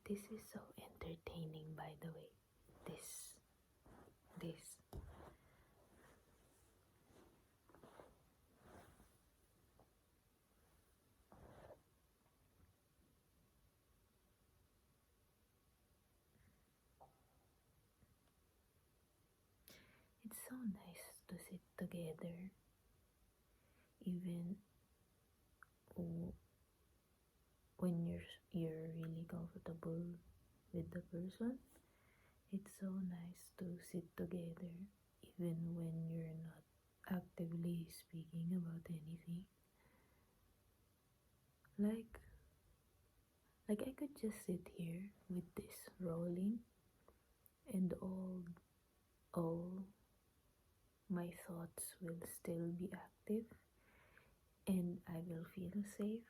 This is so entertaining, by the way. This. It's so nice to sit together, even when you're really comfortable with the person. It's so nice to sit together, even when you're not actively speaking about anything. Like I could just sit here with this rolling, and all my thoughts will still be active, and I will feel safe.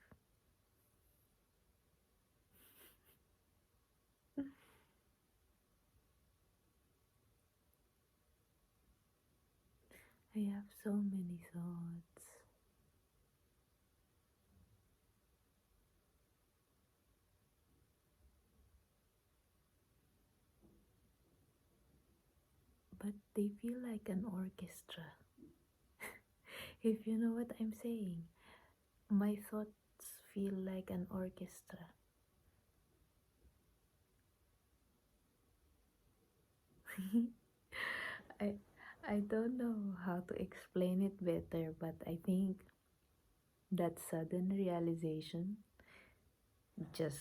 I have so many thoughts. But they feel like an orchestra. If you know what I'm saying, my thoughts feel like an orchestra. I I don't know how to explain it better, but I think that sudden realization just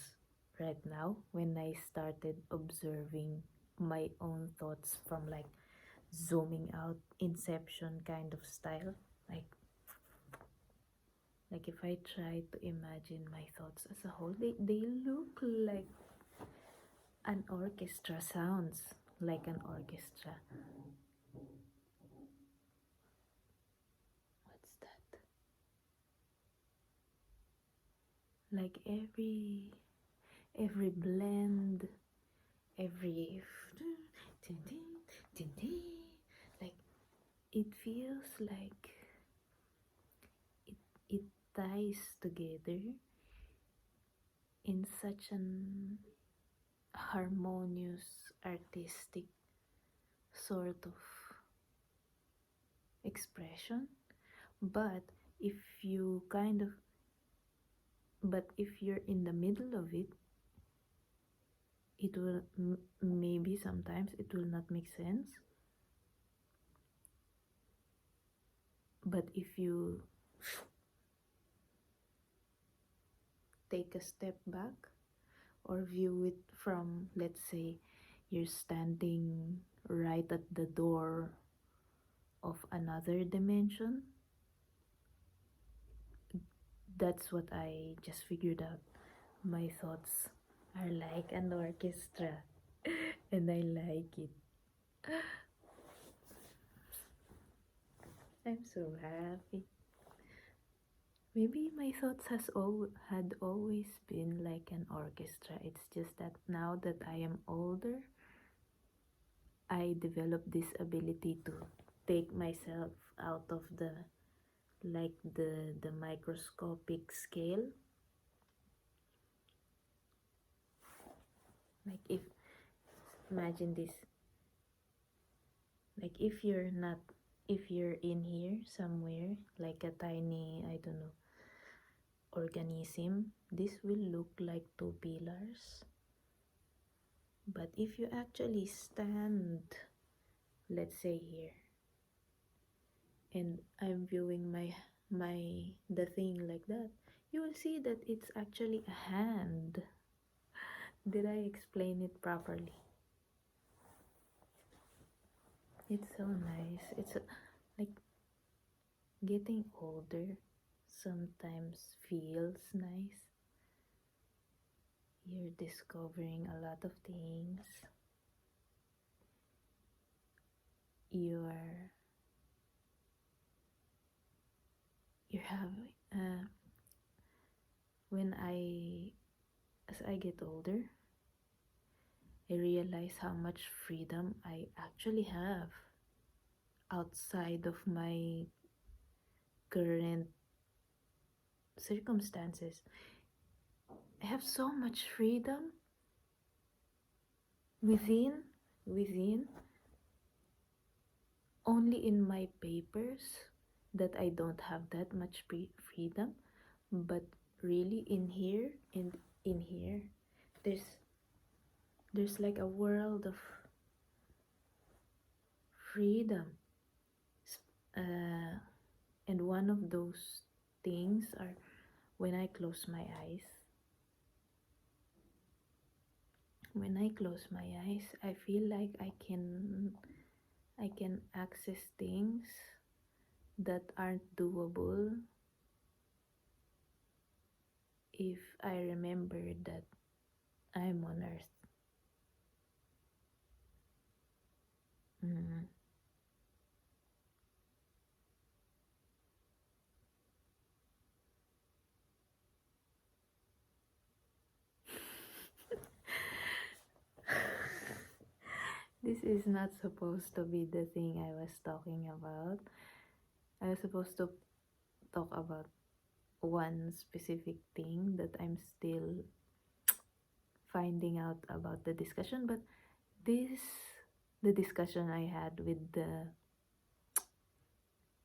right now when I started observing my own thoughts from like zooming out inception kind of style, like if I try to imagine my thoughts as a whole, they look like an orchestra, sounds like an orchestra. What's that? Like every blend, every like it feels like it ties together in such an harmonious artistic sort of expression. But if you kind of but if you're in the middle of it, it will maybe sometimes it will not make sense. But if you take a step back or view it from, let's say, you're standing right at the door of another dimension, that's what I just figured out. My thoughts are like an orchestra, and I like it. I'm so happy. Maybe my thoughts had always been like an orchestra. It's just that now that I am older, I developed this ability to take myself out of the microscopic scale. Like imagine this, like if you're in here somewhere like a tiny, I don't know, organism, this will look like two pillars. But if you actually stand, let's say here, and I'm viewing the thing like that, you will see that it's actually a hand. Did I explain it properly? It's so nice. Like getting older sometimes feels nice. You're discovering a lot of things. You're having when as I get older, I realize how much freedom I actually have outside of my current circumstances. I have so much freedom within only in my papers that I don't have that much freedom, but really in here there's like a world of freedom. uh, and one of those things are when I close my eyes. When I close my eyes, I feel like I can access things that aren't doable if I remember that I'm on earth. Mm. This is not supposed to be the thing I was talking about. I was supposed to talk about one specific thing that I'm still finding out about the discussion, but this the discussion I had with uh,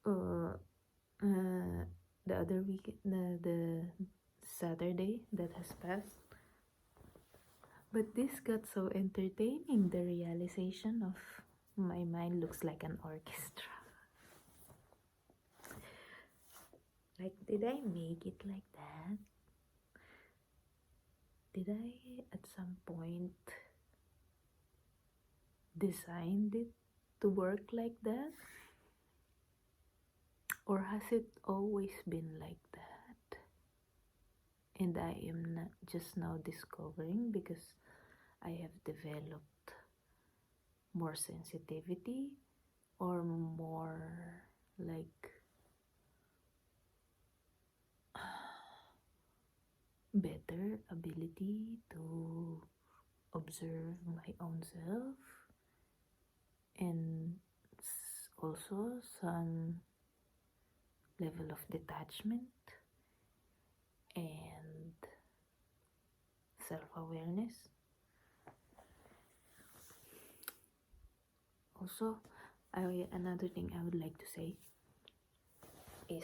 uh the other week, the Saturday that has passed. But this got so entertaining, the realization of my mind looks like an orchestra. Like, did I make it like that? Did I at some point designed it to work like that? Or has it always been like that? And I am not just now discovering because I have developed more sensitivity or more like better ability to observe my own self, and also some level of detachment and self-awareness. Also, another thing I would like to say is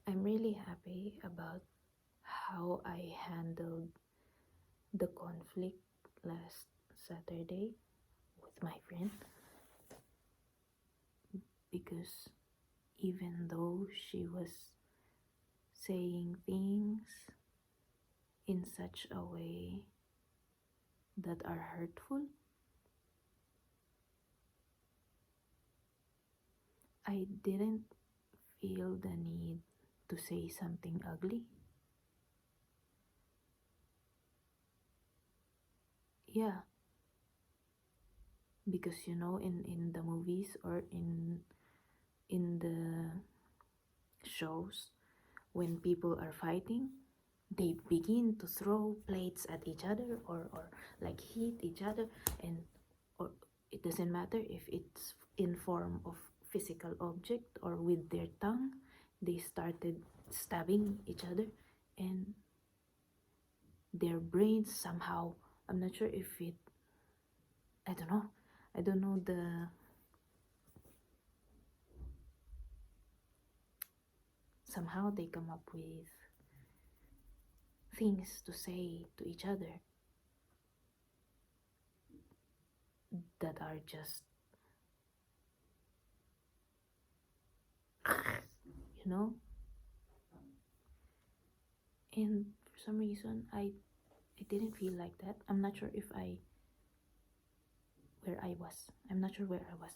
I'm really happy about how I handled the conflict last Saturday with my friend, because even though she was saying things in such a way that are hurtful, I didn't feel the need to say something ugly. Yeah, because in the movies or in the shows, when people are fighting, they begin to throw plates at each other, or like hit each other, and or it doesn't matter if it's in form of physical object or with their tongue. They started stabbing each other, and their brains somehow, I'm not sure if it, I don't know the somehow they come up with things to say to each other that are just, you know. And for some reason I didn't feel like that. I'm not sure if I where I was. I'm not sure where I was,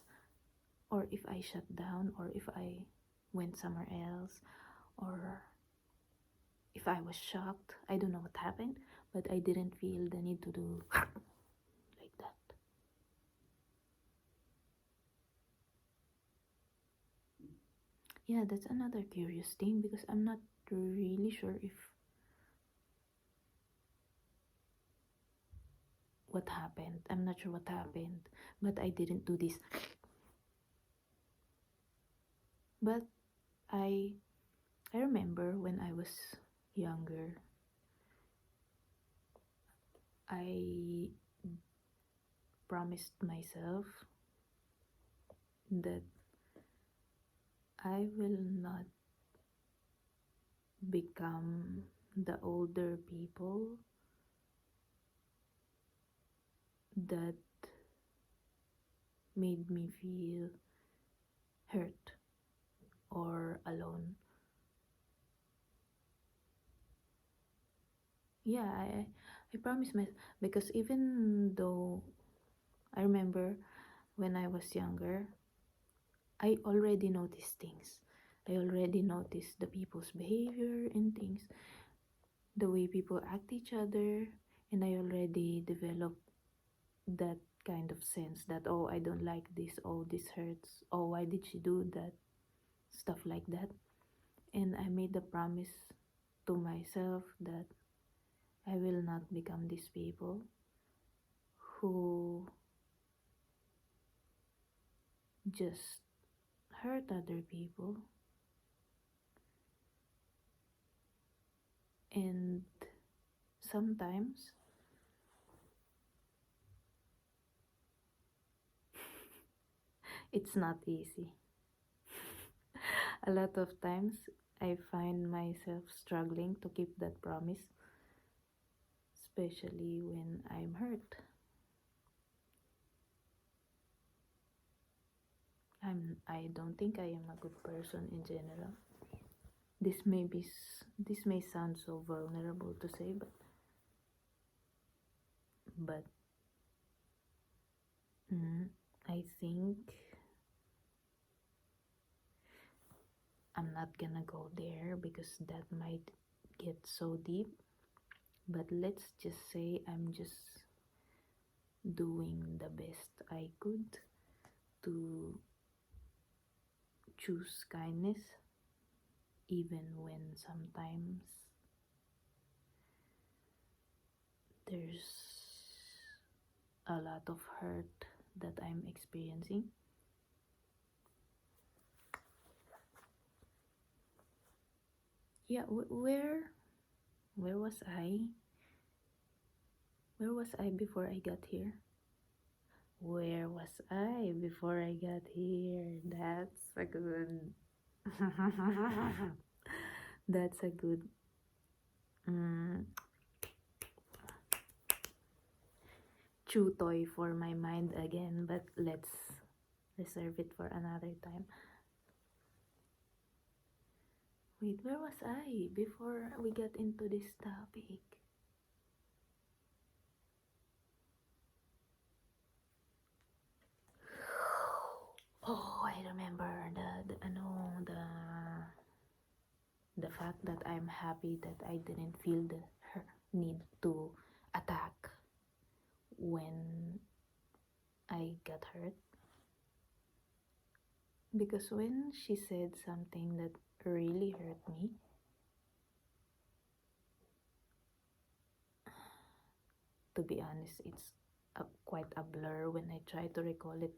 or if I shut down, or if I went somewhere else, or if I was shocked. I don't know what happened, but I didn't feel the need to do like that. Yeah, that's another curious thing, because I'm not really sure if what happened. I'm not sure what happened, but I didn't do this. But I I remember when I was younger, I promised myself that I will not become the older people that made me feel hurt or alone. Yeah, I promised myself, because even though I remember when I was younger, I already noticed things. I already noticed the people's behavior and things, the way people act each other, and I already developed that kind of sense that, oh, I don't like this, oh, this hurts, oh, why did she do that, stuff like that. And I made the promise to myself that I will not become these people who just hurt other people. And sometimes it's not easy. A lot of times I find myself struggling to keep that promise, especially when I'm hurt. I don't think I am a good person in general. This may sound so vulnerable to say, but I think I'm not gonna go there because that might get so deep. But let's just say I'm just doing the best I could to choose kindness, even when sometimes there's a lot of hurt that I'm experiencing. Yeah, where was I? Where was I before I got here? Where was I before I got here? That's a good. That's a good. Chew toy for my mind again, but let's reserve it for another time. Wait, where was I before we get into this topic? Oh, I remember the fact that I'm happy that I didn't feel the need to attack when I got hurt. Because when she said something that really hurt me, to be honest, it's quite a blur when I try to recall it.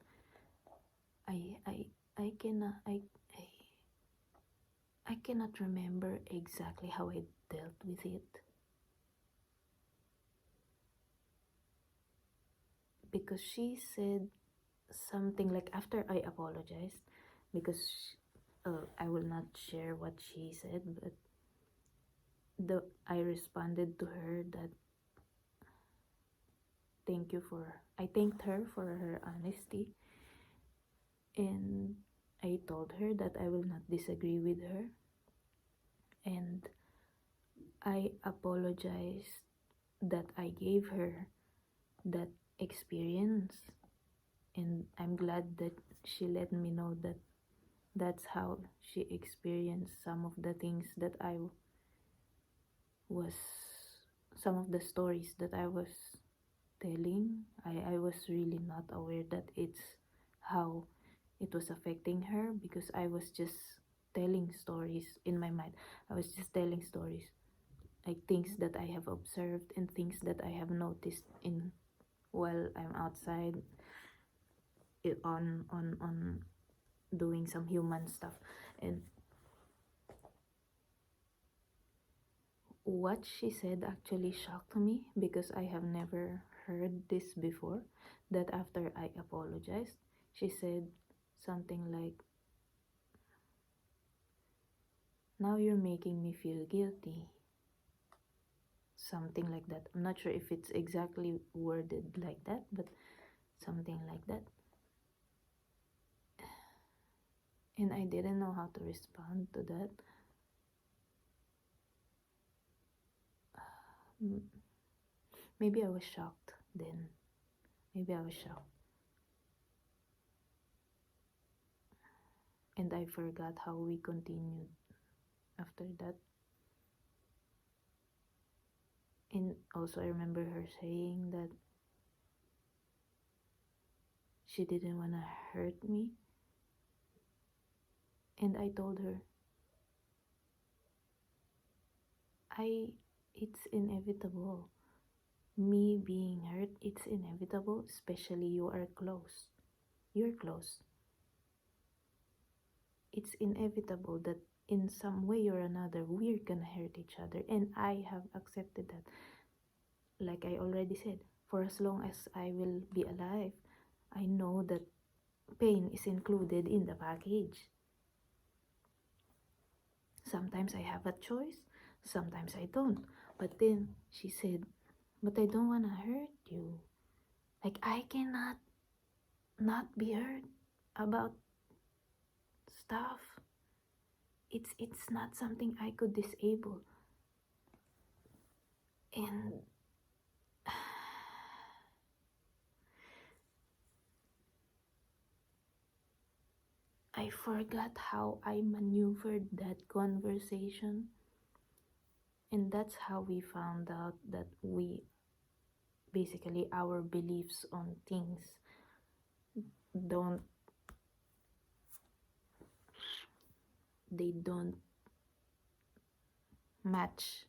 I I I cannot I cannot remember exactly how I dealt with it, because she said something like, after I apologized, because I will not share what she said, but I responded to her that I thanked her for her honesty, and I told her that I will not disagree with her, and I apologized that I gave her that experience, and I'm glad that she let me know that that's how she experienced some of the things that was some of the stories that I was telling. I was really not aware that it's how it was affecting her, because I was just telling stories in my mind. I was just telling stories, like things that I have observed and things that I have noticed in while I'm outside, on doing some human stuff. And what she said actually shocked me because I have never heard this before. That after I apologized, she said something like, "Now you're making me feel guilty." Something like that. I'm not sure if it's exactly worded like that, but something like that. And I didn't know how to respond to that. Maybe I was shocked then. Maybe I was shocked. And I forgot how we continued after that. And also, I remember her saying that she didn't want to hurt me. And I told her, it's inevitable. Me being hurt, it's inevitable, especially you are close. You're close. It's inevitable that in some way or another, we're gonna hurt each other. And I have accepted that. Like I already said, for as long as I will be alive, I know that pain is included in the package. Sometimes I have a choice, sometimes I don't. But then she said, "But I don't want to hurt you. Like, I cannot not be hurt about stuff. It's not something I could disable." And I forgot how I maneuvered that conversation. And that's how we found out that basically our beliefs on things don't they don't match.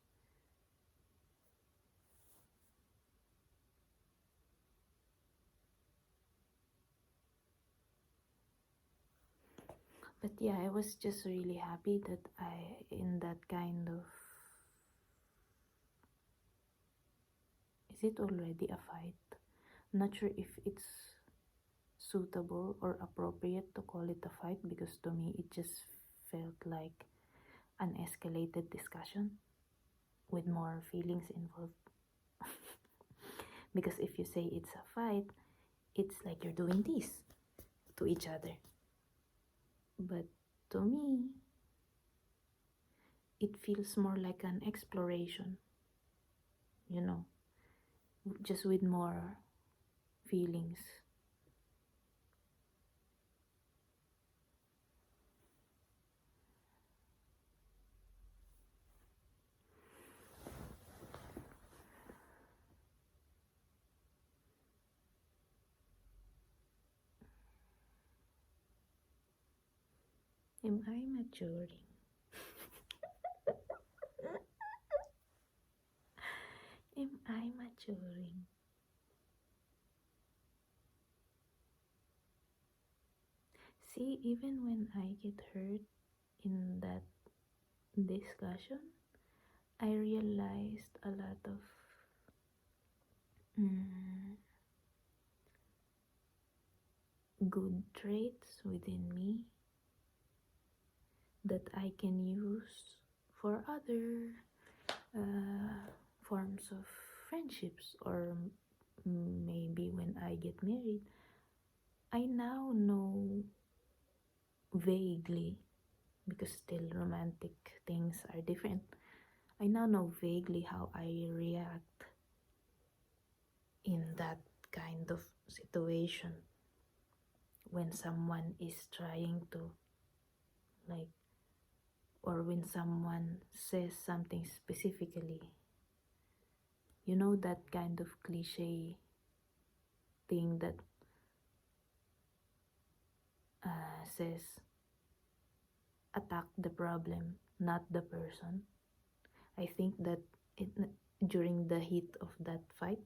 But yeah, I was just really happy that in that kind of, is it already a fight? I'm not sure if it's suitable or appropriate to call it a fight, because to me it just felt like an escalated discussion with more feelings involved. Because if you say it's a fight, it's like you're doing this to each other. But to me, it feels more like an exploration, you know, just with more feelings. Am I maturing? Am I maturing? See, even when I get hurt in that discussion, I realized a lot of good traits within me that I can use for other forms of friendships, or maybe when I get married. I now know vaguely, because still romantic things are different. I now know vaguely how I react in that kind of situation when someone is trying to, like, or when someone says something specifically. You know, that kind of cliche thing that says, attack the problem, not the person. I think that during the heat of that fight,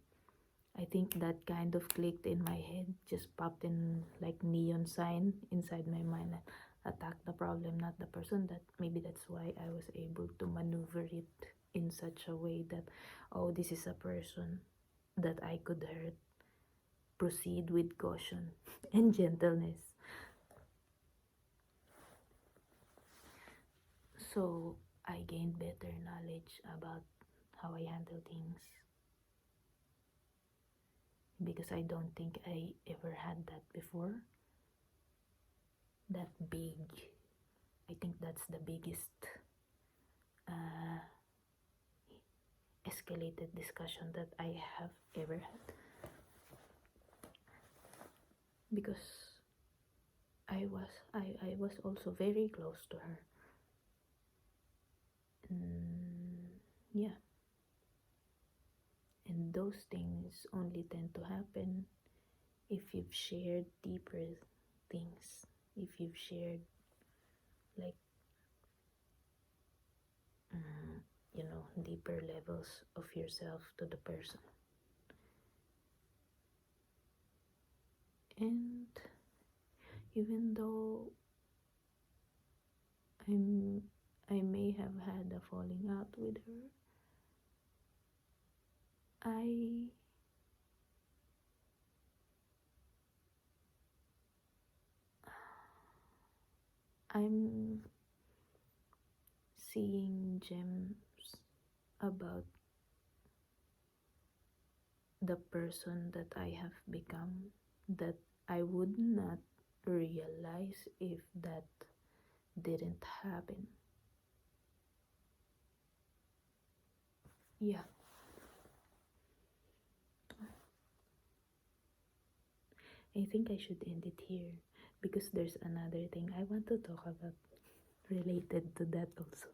I think that kind of clicked in my head, just popped in like neon sign inside my mind. Attack the problem, not the person. That maybe that's why I was able to maneuver it in such a way that, oh, this is a person that I could hurt. Proceed with caution and gentleness. So I gained better knowledge about how I handle things, because I don't think I ever had that before. That big, I think that's the biggest uh, escalated discussion that I have ever had, because I was also very close to her. Yeah, and those things only tend to happen if you've shared deeper things, if you've shared like deeper levels of yourself to the person. And even though I may have had a falling out with her, I I'm seeing gems about the person that I have become, that I would not realize if that didn't happen. Yeah, I think I should end it here, because there's another thing I want to talk about related to that also.